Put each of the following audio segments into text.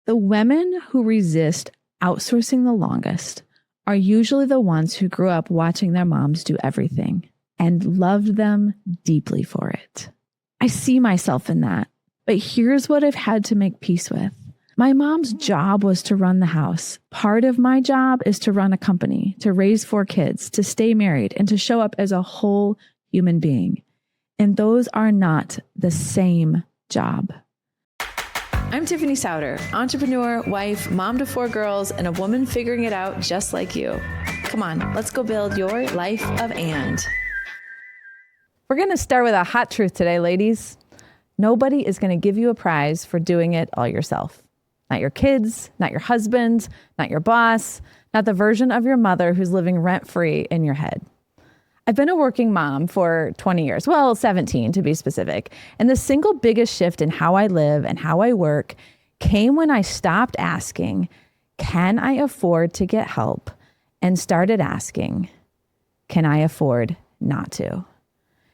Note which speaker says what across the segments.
Speaker 1: The women who resist outsourcing the longest are usually the ones who grew up watching their moms do everything and loved them deeply for it. I see myself in that, but here's what I've had to make peace with. My mom's job was to run the house. Part of my job is to run a company, to raise 4 kids, to stay married, and to show up as a whole human being. And those are not the same job. I'm Tiffany Souter, entrepreneur, wife, mom to 4 girls, and a woman figuring it out just like you. Come on, let's go build your life of and. We're going to start with a hot truth today, ladies. Nobody is going to give you a prize for doing it all yourself. Not your kids, not your husband, not your boss, not the version of your mother who's living rent-free in your head. I've been a working mom for 20 years, well, 17 to be specific. And the single biggest shift in how I live and how I work came when I stopped asking, can I afford to get help? And started asking, can I afford not to?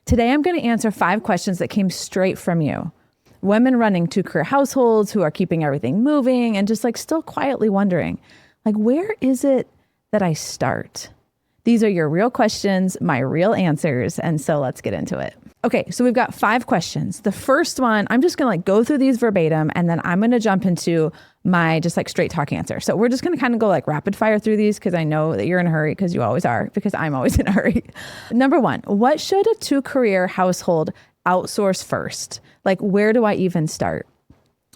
Speaker 1: Today, I'm going to answer 5 questions that came straight from you. Women running 2-career households who are keeping everything moving and just like still quietly wondering, like, where is it that I start? These are your real questions, my real answers. And so let's get into it. Okay, so we've got 5 questions. The first one, I'm just going to go through these verbatim, and then I'm going to jump into my just straight talk answer. So we're just going to kind of go rapid fire through these because I know that you're in a hurry because you always are, because I'm always in a hurry. Number 1, what should a 2-career household outsource first? Where do I even start?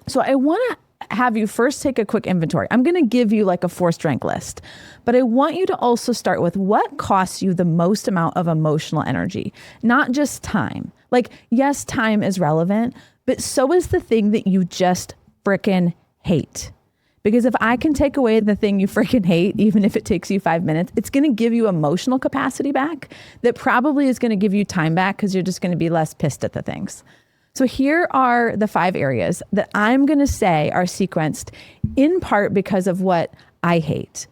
Speaker 1: So I want to have you first take a quick inventory. I'm going to give you a 4-strength list, but I want you to also start with what costs you the most amount of emotional energy, not just time. Yes, time is relevant, but so is the thing that you just frickin' hate. Because if I can take away the thing you freaking hate, even if it takes you 5 minutes, it's going to give you emotional capacity back that probably is going to give you time back because you're just going to be less pissed at the things. So here are the 5 areas that I'm going to say are sequenced in part because of what I hate,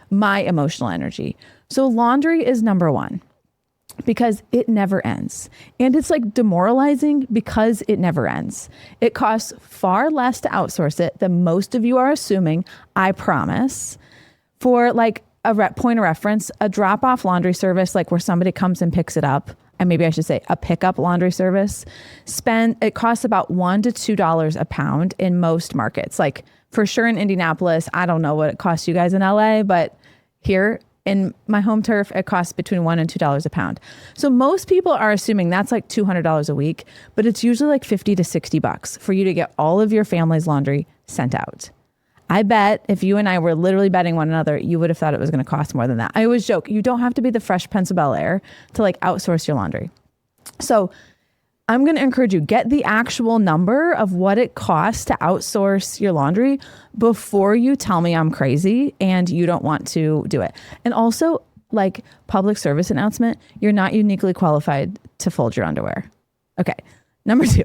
Speaker 1: my emotional energy. So laundry is number 1 because it never ends. And it's demoralizing because it never ends. It costs far less to outsource it than most of you are assuming, I promise. For a point of reference, a drop-off laundry service, where somebody comes and picks it up, and maybe I should say a pickup laundry service, it costs about $1 to $2 a pound in most markets. For sure in Indianapolis, I don't know what it costs you guys in LA, but here in my home turf, it costs between $1 and $2 a pound. So most people are assuming that's $200 a week, but it's usually $50 to $60 for you to get all of your family's laundry sent out. I bet if you and I were literally betting one another, you would have thought it was going to cost more than that. I always joke, you don't have to be the Fresh Prince of Bel-Air to outsource your laundry. So I'm going to encourage you, get the actual number of what it costs to outsource your laundry before you tell me I'm crazy and you don't want to do it. And also, public service announcement, you're not uniquely qualified to fold your underwear. Okay. Number 2.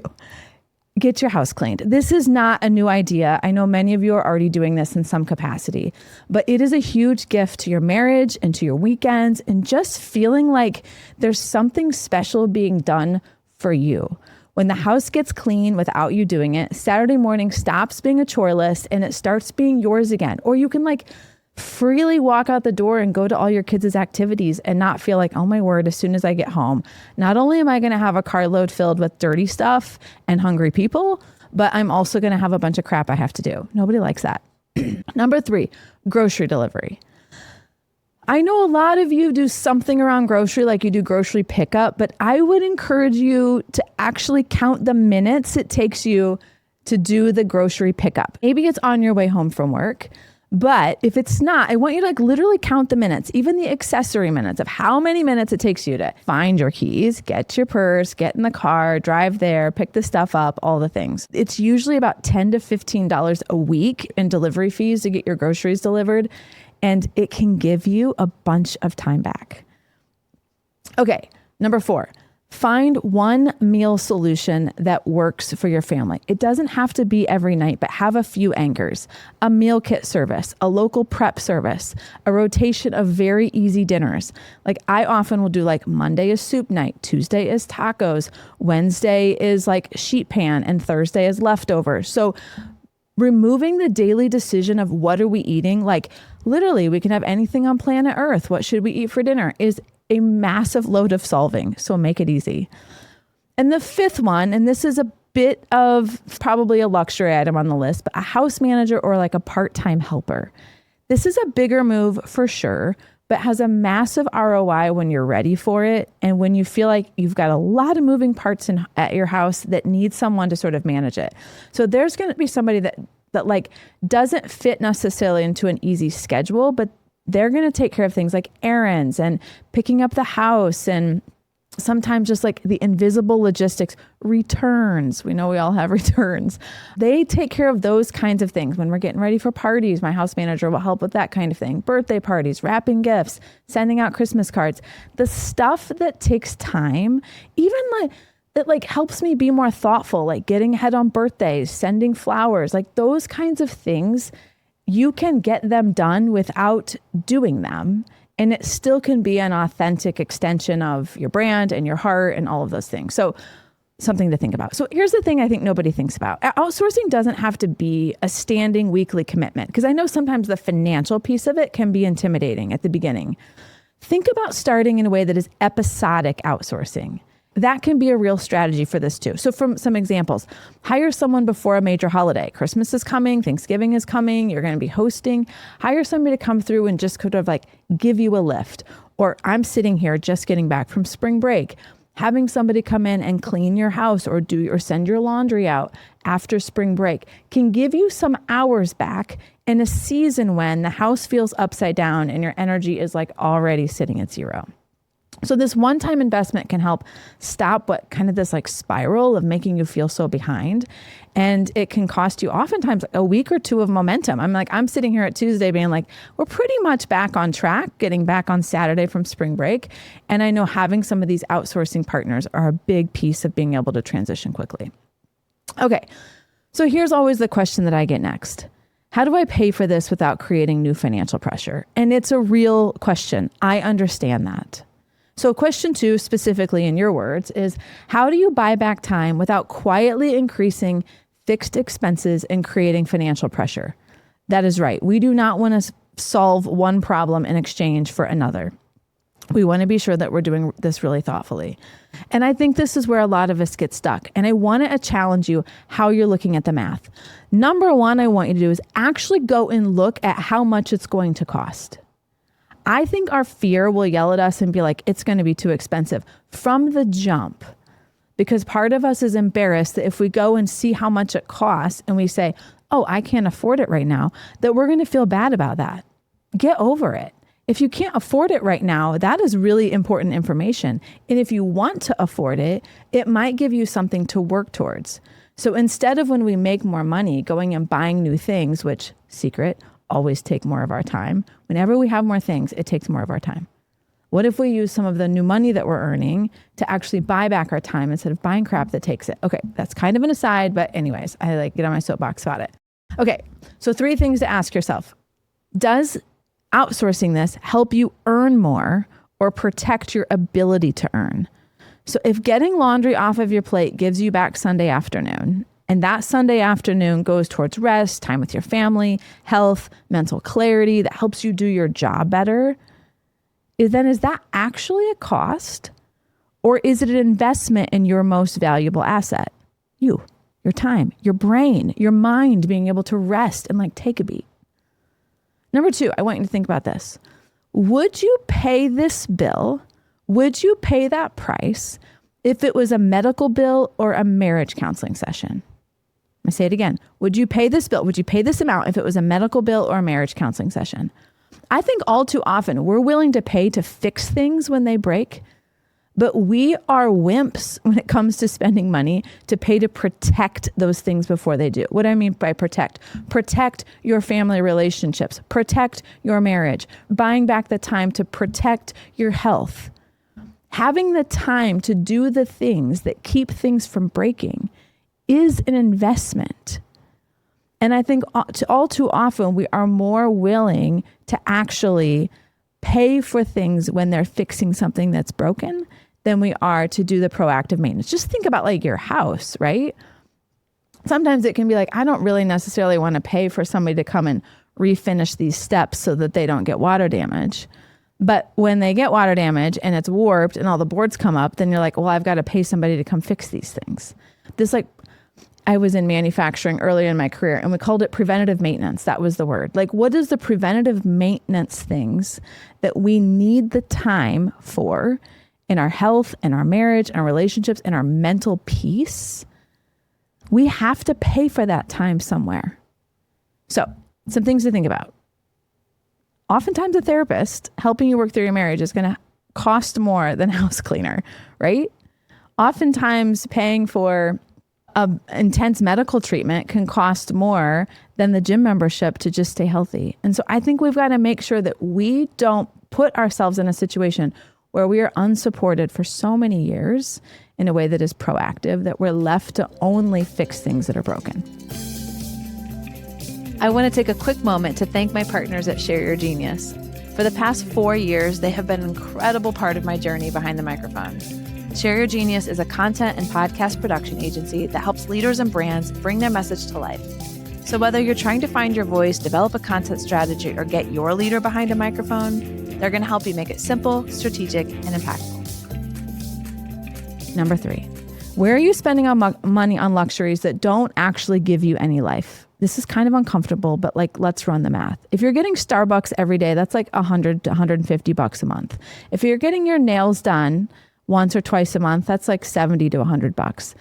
Speaker 1: Get your house cleaned. This is not a new idea. I know many of you are already doing this in some capacity, but it is a huge gift to your marriage and to your weekends and just feeling like there's something special being done for you. When the house gets clean without you doing it, Saturday morning stops being a chore list and it starts being yours again. Or you can freely walk out the door and go to all your kids' activities and not feel oh my word, as soon as I get home, not only am I going to have a carload filled with dirty stuff and hungry people, but I'm also going to have a bunch of crap I have to do. Nobody likes that. Number 3, grocery delivery. I know a lot of you do something around grocery, you do grocery pickup, but I would encourage you to actually count the minutes it takes you to do the grocery pickup. Maybe it's on your way home from work. But if it's not, I want you to literally count the minutes, even the accessory minutes of how many minutes it takes you to find your keys, get your purse, get in the car, drive there, pick the stuff up, all the things. It's usually about $10 to $15 a week in delivery fees to get your groceries delivered. And it can give you a bunch of time back. Okay, number 4. Find one meal solution that works for your family. It doesn't have to be every night, but have a few anchors. A meal kit service, a local prep service, a rotation of very easy dinners. I often will do Monday is soup night, Tuesday is tacos, Wednesday is sheet pan, and Thursday is leftovers. So removing the daily decision of what are we eating, like literally we can have anything on planet Earth. What should we eat for dinner is a massive load of solving. So make it easy. And the fifth one, and this is a bit of probably a luxury item on the list, but a house manager or like a part-time helper. This is a bigger move for sure, but has a massive ROI when you're ready for it. And when you feel like you've got a lot of moving parts at your house that need someone to sort of manage it. So there's going to be somebody that like doesn't fit necessarily into an easy schedule, but they're going to take care of things like errands and picking up the house and sometimes just like the invisible logistics, returns. We know we all have returns. They take care of those kinds of things. When we're getting ready for parties, my house manager will help with that kind of thing. Birthday parties, wrapping gifts, sending out Christmas cards. The stuff that takes time, even like it like helps me be more thoughtful, like getting ahead on birthdays, sending flowers, like those kinds of things, you can get them done without doing them. And it still can be an authentic extension of your brand and your heart and all of those things. So something to think about. So here's the thing I think nobody thinks about. Outsourcing doesn't have to be a standing weekly commitment, because I know sometimes the financial piece of it can be intimidating at the beginning. Think about starting in a way that is episodic outsourcing. That can be a real strategy for this too. So from some examples, hire someone before a major holiday. Christmas is coming, Thanksgiving is coming, you're going to be hosting. Hire somebody to come through and just sort of like give you a lift. Or I'm sitting here just getting back from spring break. Having somebody come in and clean your house or send your laundry out after spring break can give you some hours back in a season when the house feels upside down and your energy is like already sitting at zero. So this one-time investment can help stop what kind of this like spiral of making you feel so behind. And it can cost you oftentimes a week or two of momentum. I'm sitting here at Tuesday being like, we're pretty much back on track, getting back on Saturday from spring break. And I know having some of these outsourcing partners are a big piece of being able to transition quickly. Okay, so here's always the question that I get next. How do I pay for this without creating new financial pressure? And it's a real question. I understand that. So question 2, specifically in your words, is how do you buy back time without quietly increasing fixed expenses and creating financial pressure? That is right. We do not want to solve one problem in exchange for another. We want to be sure that we're doing this really thoughtfully. And I think this is where a lot of us get stuck. And I want to challenge you how you're looking at the math. Number 1, I want you to do is actually go and look at how much it's going to cost. I think our fear will yell at us and be like, it's going to be too expensive from the jump, because part of us is embarrassed that if we go and see how much it costs and we say, oh, I can't afford it right now, that we're going to feel bad about that. Get over it. If you can't afford it right now, that is really important information. And if you want to afford it, it might give you something to work towards. So instead of when we make more money, going and buying new things, which secret, always take more of our time. Whenever we have more things, it takes more of our time. What if we use some of the new money that we're earning to actually buy back our time instead of buying crap that takes it? Okay, that's kind of an aside, but anyways, I like get on my soapbox about it. Okay, so 3 things to ask yourself. Does outsourcing this help you earn more or protect your ability to earn? So if getting laundry off of your plate gives you back Sunday afternoon, and that Sunday afternoon goes towards rest, time with your family, health, mental clarity that helps you do your job better, then is that actually a cost? Or is it an investment in your most valuable asset? You, your time, your brain, your mind being able to rest and like take a beat. Number 2, I want you to think about this. Would you pay this bill? Would you pay that price if it was a medical bill or a marriage counseling session? I say it again. Would you pay this bill? Would you pay this amount if it was a medical bill or a marriage counseling session? I think all too often we're willing to pay to fix things when they break, but we are wimps when it comes to spending money to pay to protect those things before they do. What do I mean by protect? Protect your family relationships, protect your marriage, buying back the time to protect your health. Having the time to do the things that keep things from breaking is an investment. And I think all too often we are more willing to actually pay for things when they're fixing something that's broken than we are to do the proactive maintenance. Just think about like your house, right? Sometimes it can be like, I don't really necessarily want to pay for somebody to come and refinish these steps so that they don't get water damage. But when they get water damage and it's warped and all the boards come up, then you're like, well, I've got to pay somebody to come fix these things. I was in manufacturing earlier in my career and we called it preventative maintenance. That was the word. Like, what is the preventative maintenance things that we need the time for in our health, in our marriage, in our relationships, in our mental peace? We have to pay for that time somewhere. So, some things to think about. Oftentimes a therapist helping you work through your marriage is going to cost more than a house cleaner, right? Oftentimes paying for intense medical treatment can cost more than the gym membership to just stay healthy. And so I think we've got to make sure that we don't put ourselves in a situation where we are unsupported for so many years in a way that is proactive, that we're left to only fix things that are broken. I want to take a quick moment to thank my partners at Share Your Genius. For the past 4 years, they have been an incredible part of my journey behind the microphone. Share Your Genius is a content and podcast production agency that helps leaders and brands bring their message to life. So whether you're trying to find your voice, develop a content strategy, or get your leader behind a microphone, they're going to help you make it simple, strategic, and impactful. Number 3, where are you spending money on luxuries that don't actually give you any life? This is kind of uncomfortable, but let's run the math. If you're getting Starbucks every day, that's like $100 to $150 a month. If you're getting your nails done once or twice a month, that's like $70 to $100.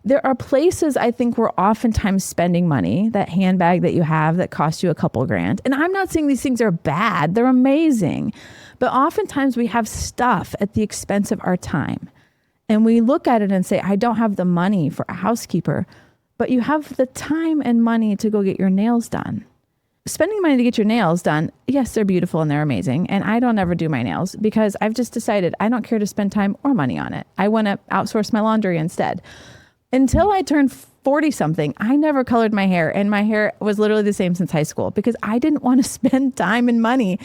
Speaker 1: There are places I think we're oftentimes spending money, that handbag that you have that costs you a couple grand. And I'm not saying these things are bad, they're amazing. But oftentimes we have stuff at the expense of our time. And we look at it and say, I don't have the money for a housekeeper, but you have the time and money to go get your nails done. Spending money to get your nails done, yes, they're beautiful and they're amazing. And I don't ever do my nails because I've just decided I don't care to spend time or money on it. I want to outsource my laundry instead. Until I turned 40 something, I never colored my hair, and my hair was literally the same since high school because I didn't want to spend time and money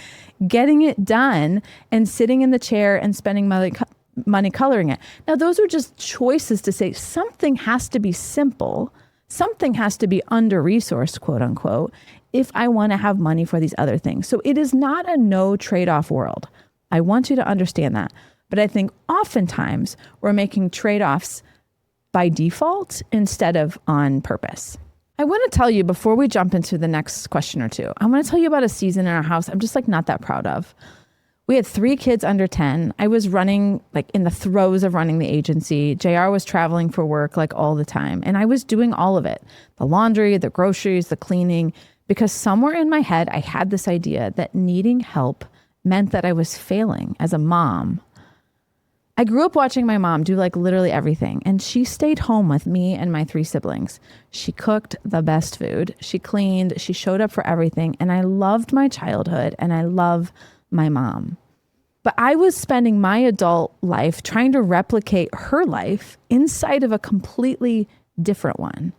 Speaker 1: getting it done and sitting in the chair and spending money coloring it. Now, those are just choices to say something has to be simple. Something has to be under-resourced, quote unquote, if I want to have money for these other things. So it is not a no trade-off world. I want you to understand that. But I think oftentimes we're making trade-offs by default instead of on purpose. I want to tell you before we jump into the next question or two, I want to tell you about a season in our house I'm just not that proud of. We had 3 kids under 10. I was running in the throes of running the agency. JR was traveling for work all the time. And I was doing all of it. The laundry, the groceries, the cleaning, because somewhere in my head, I had this idea that needing help meant that I was failing as a mom. I grew up watching my mom do literally everything. And she stayed home with me and my 3 siblings. She cooked the best food. She cleaned. She showed up for everything. And I loved my childhood and I love my mom. But I was spending my adult life trying to replicate her life inside of a completely different one.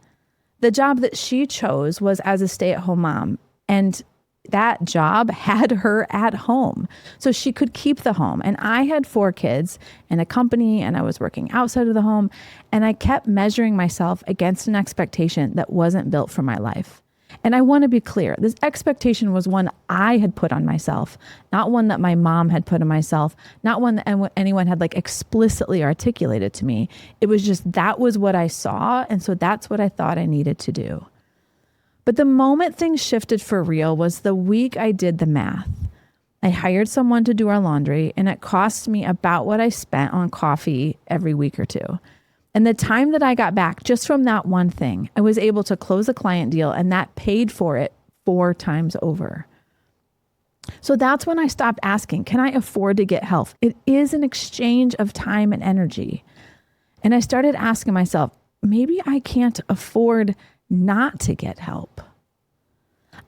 Speaker 1: The job that she chose was as a stay-at-home mom, and that job had her at home so she could keep the home. And I had 4 kids and a company, and I was working outside of the home, and I kept measuring myself against an expectation that wasn't built for my life. And I want to be clear, this expectation was one I had put on myself, not one that my mom had put on myself, not one that anyone had explicitly articulated to me. It was just, that was what I saw. And so that's what I thought I needed to do. But the moment things shifted for real was the week I did the math. I hired someone to do our laundry, and it cost me about what I spent on coffee every week or two. And the time that I got back just from that one thing, I was able to close a client deal, and that paid for it 4 times over. So that's when I stopped asking, can I afford to get help? It is an exchange of time and energy. And I started asking myself, maybe I can't afford not to get help.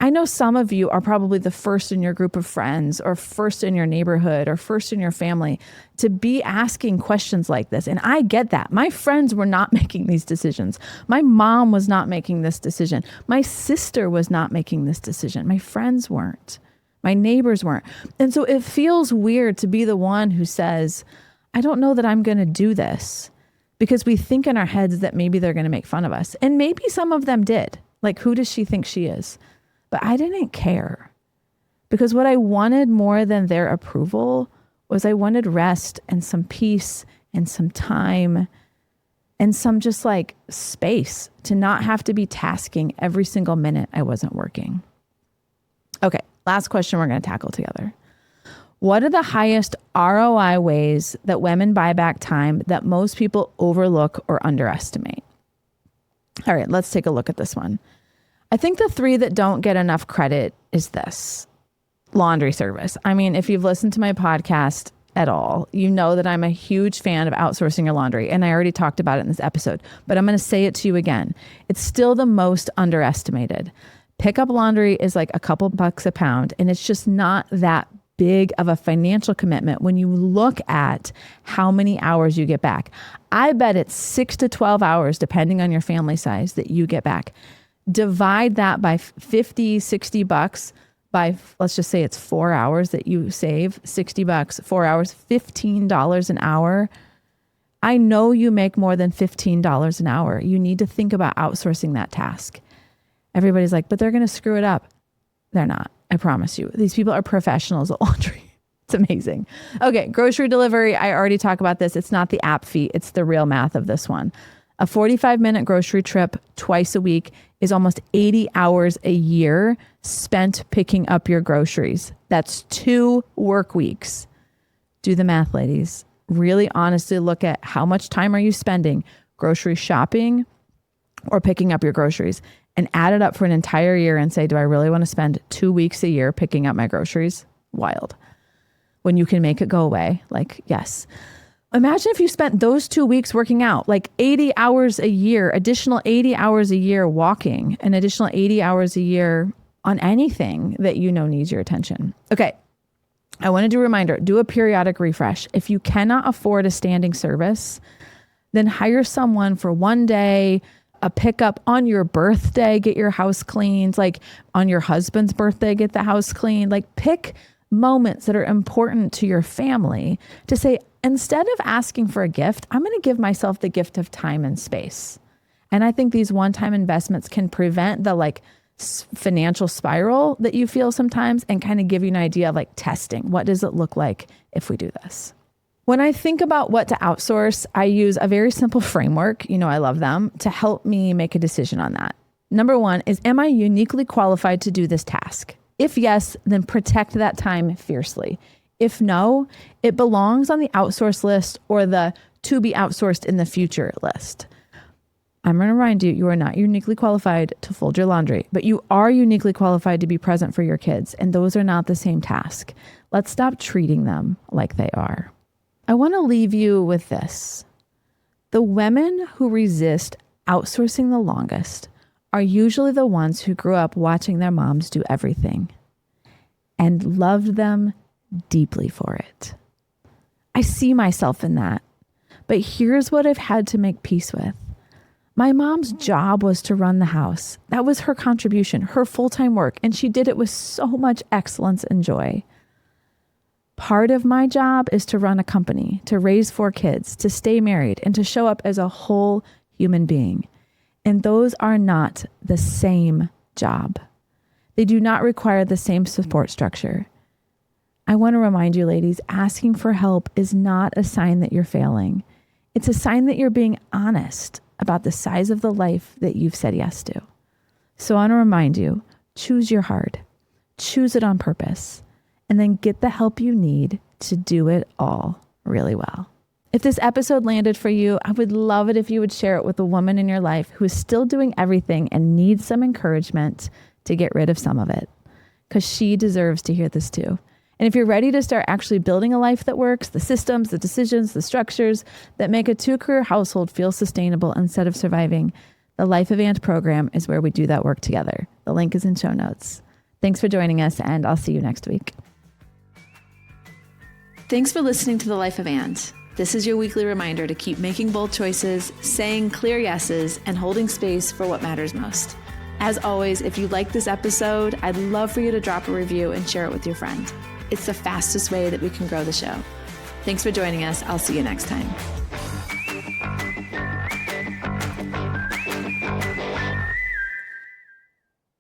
Speaker 1: I know some of you are probably the first in your group of friends or first in your neighborhood or first in your family to be asking questions like this. And I get that. My friends were not making these decisions. My mom was not making this decision. My sister was not making this decision. My friends weren't. My neighbors weren't. And so it feels weird to be the one who says, I don't know that I'm going to do this. because we think in our heads that maybe they're going to make fun of us. And maybe some of them did. Like, who does she think she is? But I didn't care, because what I wanted more than their approval was I wanted rest and some peace and some time and some just like space to not have to be tasking every single minute I wasn't working. Okay, last question we're going to tackle together. What are the highest ROI ways that women buy back time that most people overlook or underestimate? All right, let's take a look at this one. I think the 3 that don't get enough credit is this: laundry service. I mean, if you've listened to my podcast at all, you know that I'm a huge fan of outsourcing your laundry. And I already talked about it in this episode, but I'm going to say it to you again. It's still the most underestimated. Pickup laundry is like a couple bucks a pound, and it's just not that big of a financial commitment when you look at how many hours you get back. I bet it's 6 to 12 hours, depending on your family size, that you get back. Divide that by 50, 60 bucks by, let's just say it's 4 hours that you save, 60 bucks, 4 hours, $15 an hour. I know you make more than $15 an hour. You need to think about outsourcing that task. Everybody's like, but they're going to screw it up. They're not. I promise you. These people are professionals at laundry. It's amazing. Okay, grocery delivery. I already talked about this. It's not the app fee. It's the real math of this one. A 45-minute grocery trip twice a week is almost 80 hours a year spent picking up your groceries. That's 2 work weeks. Do the math, ladies. Really honestly look at how much time are you spending grocery shopping or picking up your groceries, and add it up for an entire year and say, do I really want to spend 2 weeks a year picking up my groceries? Wild. When you can make it go away. Like, yes. Imagine if you spent those 2 weeks working out, like 80 hours a year, additional 80 hours a year walking, an additional 80 hours a year on anything that you know needs your attention. Okay. I want to do a reminder, do a periodic refresh. If you cannot afford a standing service, then hire someone for one day, a pickup on your birthday, get your house cleaned, like on your husband's birthday, get the house cleaned, like pick moments that are important to your family to say, instead of asking for a gift, I'm going to give myself the gift of time and space. And I think these one-time investments can prevent the like financial spiral that you feel sometimes and kind of give you an idea of like testing. What does it look like if we do this? When I think about what to outsource, I use a very simple framework, you know, I love them, to help me make a decision on that. Number 1 is, am I uniquely qualified to do this task? If yes, then protect that time fiercely. If no, it belongs on the outsource list or the to be outsourced in the future list. I'm going to remind you, you are not uniquely qualified to fold your laundry, but you are uniquely qualified to be present for your kids. And those are not the same task. Let's stop treating them like they are. I want to leave you with this. The women who resist outsourcing the longest are usually the ones who grew up watching their moms do everything and loved them deeply for it. I see myself in that, but here's what I've had to make peace with. My mom's job was to run the house. That was her contribution, her full-time work, and she did it with so much excellence and joy. Part of my job is to run a company, to raise 4 kids, to stay married, and to show up as a whole human being. And those are not the same job. They do not require the same support structure. I want to remind you, ladies, asking for help is not a sign that you're failing. It's a sign that you're being honest about the size of the life that you've said yes to. So I want to remind you, choose your heart, choose it on purpose, and then get the help you need to do it all really well. If this episode landed for you, I would love it if you would share it with a woman in your life who is still doing everything and needs some encouragement to get rid of some of it, because she deserves to hear this too. And if you're ready to start actually building a life that works, the systems, the decisions, the structures that make a 2-career household feel sustainable instead of surviving, the Life of Ant program is where we do that work together. The link is in show notes. Thanks for joining us, and I'll see you next week. Thanks for listening to The Life of Ant. This is your weekly reminder to keep making bold choices, saying clear yeses, and holding space for what matters most. As always, if you like this episode, I'd love for you to drop a review and share it with your friend. It's the fastest way that we can grow the show. Thanks for joining us. I'll see you next time.